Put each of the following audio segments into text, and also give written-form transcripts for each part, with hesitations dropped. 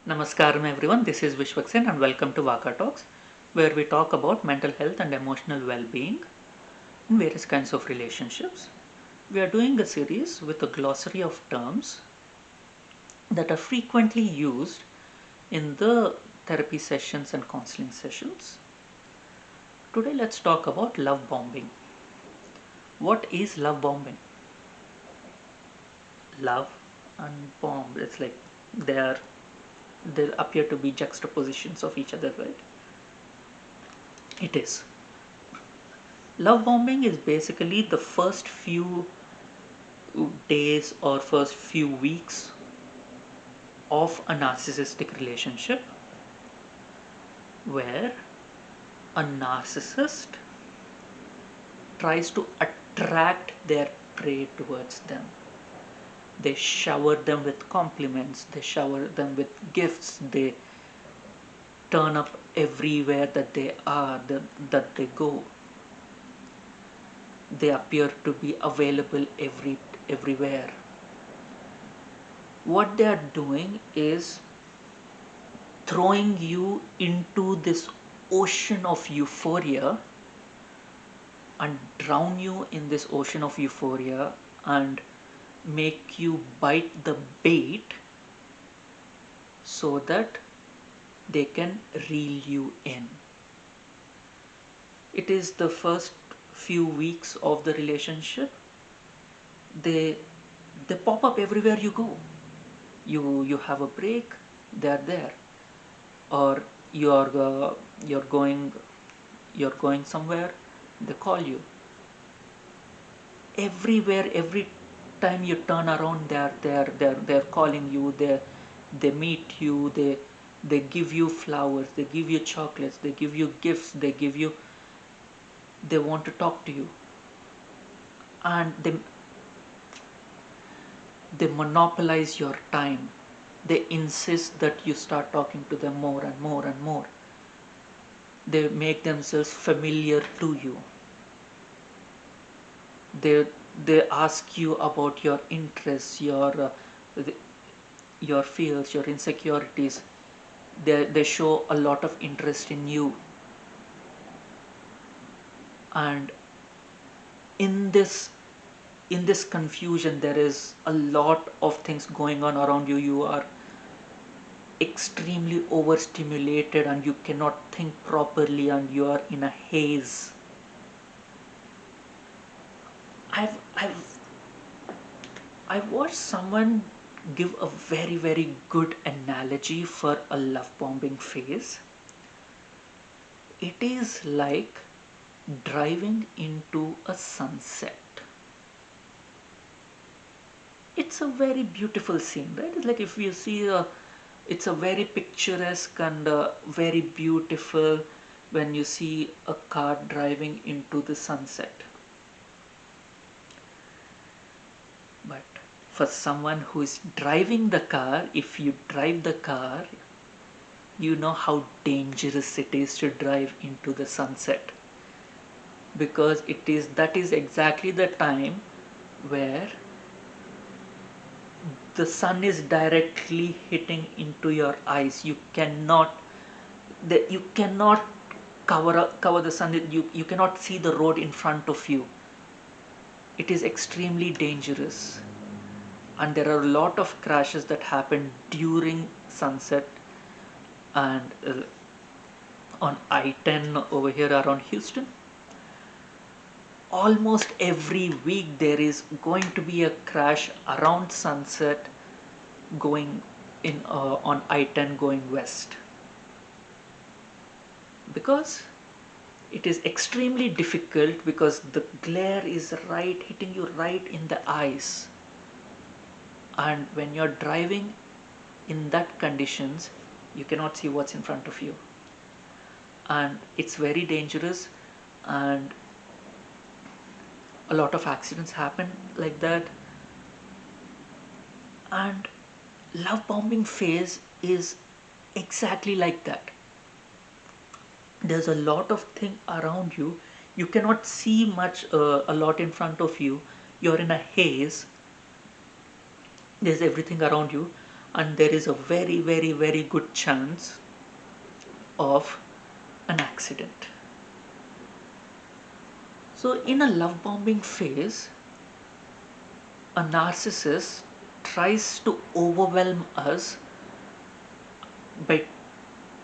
Namaskaram everyone, this is Vishwaksen and welcome to Vaka Talks, where we talk about mental health and emotional well-being in various kinds of relationships. We are doing a series with a glossary of terms that are frequently used in the therapy sessions and counseling sessions. Today let's talk about love bombing. What is love bombing? Love and bomb, it's like they appear to be juxtapositions of each other, right? It is. Love bombing is basically the first few days or first few weeks of a narcissistic relationship where a narcissist tries to attract their prey towards them. They shower them with compliments, they shower them with gifts, they turn up everywhere that they are, that they go. They appear to be available everywhere. What they are doing is throwing you into this ocean of euphoria and drown you in this ocean of euphoria and make you bite the bait so that they can reel you in. It is the first few weeks of the relationship. They they pop up everywhere you go. You have a break, they are there, or you're going somewhere, they call you. Everywhere, every time you turn around, they're calling you. They meet you. They give you flowers. They give you chocolates. They give you gifts. They want to talk to you, and they monopolize your time. They insist that you start talking to them more and more and more. They make themselves familiar to you. They ask you about your interests, your fears, your insecurities. They show a lot of interest in you, and in this in this confusion there is a lot of things going on around you. You are extremely overstimulated and you cannot think properly and you are in a haze. I've I watched someone give a very good analogy for a love bombing phase. It is like driving into a sunset. It's a very beautiful scene, right? It's like if you see it's a very picturesque and very beautiful when you see a car driving into the sunset. But for someone who is driving the car, if you drive the car, you know how dangerous it is to drive into the sunset, because that is exactly the time where the sun is directly hitting into your eyes. You cannot cover the sun. You cannot see the road in front of you. It is extremely dangerous, and there are a lot of crashes that happen during sunset. And on I-10 over here around Houston, almost every week there is going to be a crash around sunset going in on I-10 going west, because it is extremely difficult, because the glare is right hitting you right in the eyes, and when you're driving in that conditions you cannot see what's in front of you, and it's very dangerous, and a lot of accidents happen like that. And love bombing phase is exactly like that. There's a lot of thing around you. You cannot see much, a lot in front of you. You're in a haze. There's everything around you, and there is a very, very, very good chance of an accident. So in a love bombing phase, a narcissist tries to overwhelm us by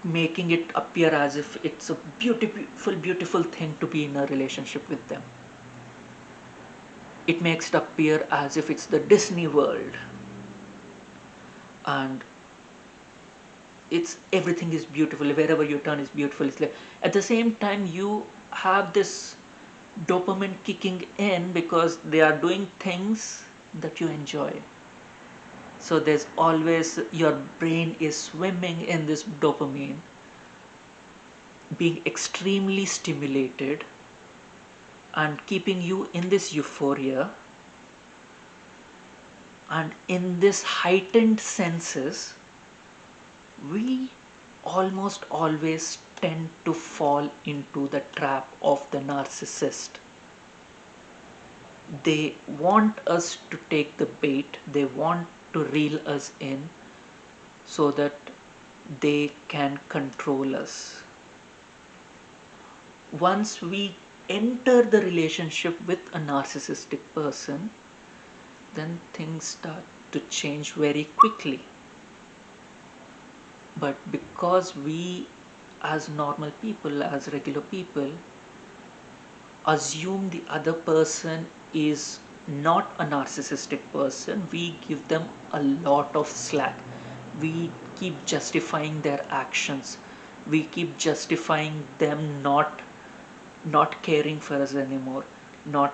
making it appear as if it's a beautiful, beautiful thing to be in a relationship with them. It makes it appear as if it's the Disney world, and it's everything is beautiful. Wherever you turn is beautiful. It's like at the same time you have this dopamine kicking in because they are doing things that you enjoy. So there's always, your brain is swimming in this dopamine, being extremely stimulated and keeping you in this euphoria and in this heightened senses. We almost always tend to fall into the trap of the narcissist. They want us to take the bait, they want to reel us in so that they can control us. Once we enter the relationship with a narcissistic person, then things start to change very quickly. But because we, as normal people, as regular people, assume the other person is not a narcissistic person, we give them a lot of slack. We keep justifying their actions. We keep justifying them not caring for us anymore, not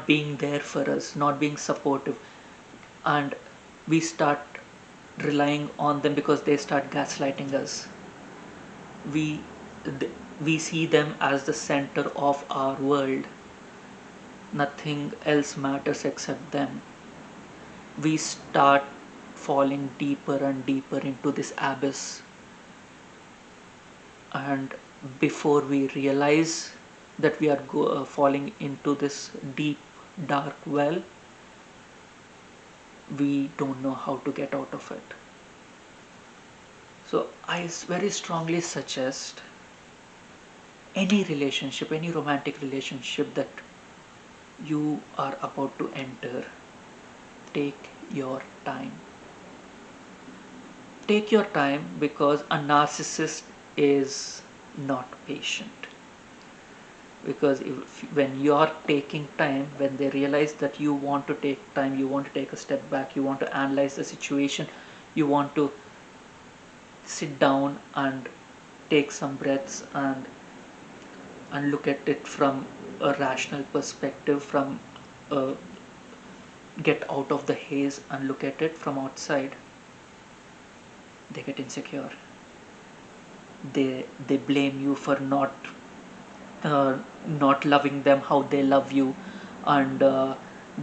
being there for us, not being supportive, and we start relying on them because they start gaslighting us. We we see them as the center of our world. Nothing else matters except them. We start falling deeper and deeper into this abyss, and before we realize that we are falling into this deep dark well, we don't know how to get out of it. So I very strongly suggest any relationship, any romantic relationship that you are about to enter, take your time. Take your time, because a narcissist is not patient. Because when you are taking time, when they realize that you want to take time, you want to take a step back, you want to analyze the situation, you want to sit down and take some breaths and look at it from a rational perspective, from get out of the haze and look at it from outside, they get insecure. They blame you for not loving them how they love you, and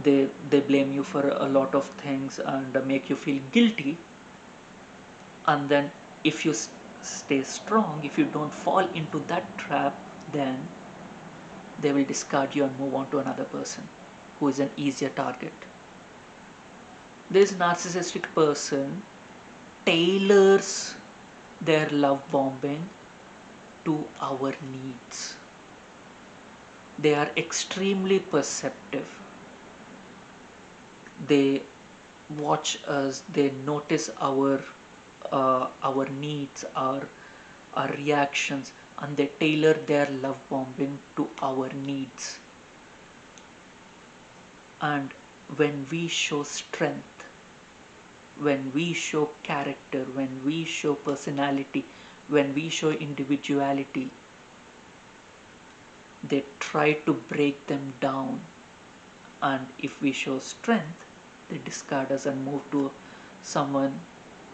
they blame you for a lot of things and make you feel guilty. And then if you stay strong, if you don't fall into that trap, then they will discard you and move on to another person who is an easier target. This narcissistic person tailors their love bombing to our needs. They are extremely perceptive. They watch us, they notice our needs, our reactions, and they tailor their love bombing to our needs. And when we show strength, when we show character, when we show personality, when we show individuality, they try to break them down. And if we show strength, they discard us and move to someone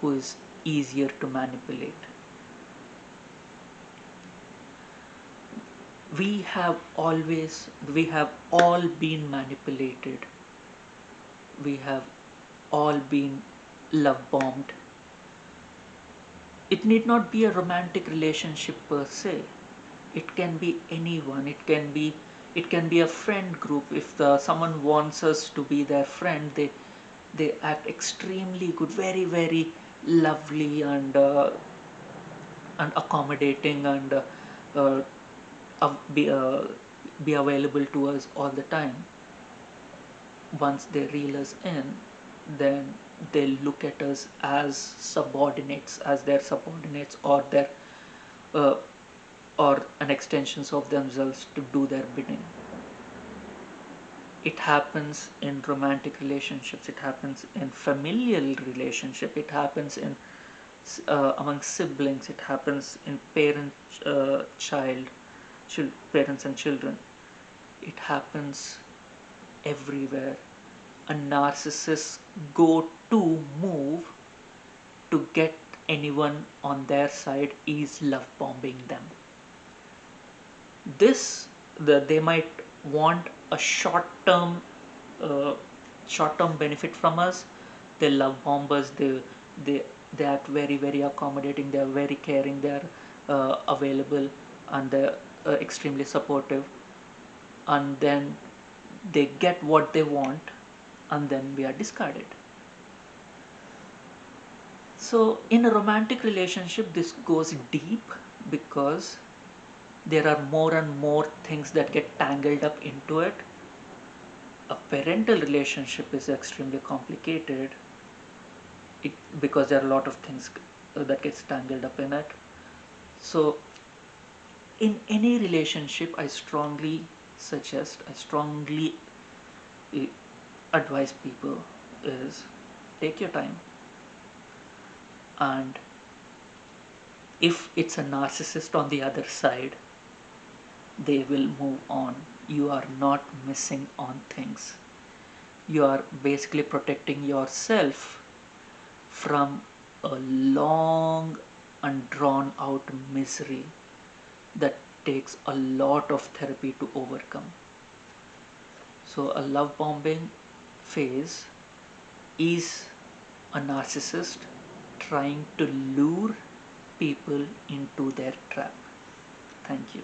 who is easier to manipulate. We have all been manipulated. We have all been love bombed. It need not be a romantic relationship per se. It can be anyone. It can be a friend group. If someone wants us to be their friend, they act extremely good, very, very lovely and accommodating and uh, uh, be, uh, be available to us all the time. Once they reel us in, then they look at us as subordinates, as their subordinates, or their uh, or an extensions of themselves to do their bidding. It happens in romantic relationships, it happens in familial relationship, it happens in among siblings, it happens in child parents and children. It happens everywhere. A narcissist's go-to move to get anyone on their side is love bombing them. They might want a uh, short-term benefit from us. They love bomb us. They they act very, very accommodating. They are very caring. They are available, and they're extremely supportive. And then they get what they want, and then we are discarded. So in a romantic relationship, this goes deep because there are more and more things that get tangled up into it. A parental relationship is extremely complicated because there are a lot of things that gets tangled up in it. So in any relationship, I strongly uh, advise people is take your time, and if it's a narcissist on the other side, they will move on. You are not missing on things. You are basically protecting yourself from a long and drawn out misery that takes a lot of therapy to overcome. So, a love bombing phase is a narcissist trying to lure people into their trap. Thank you.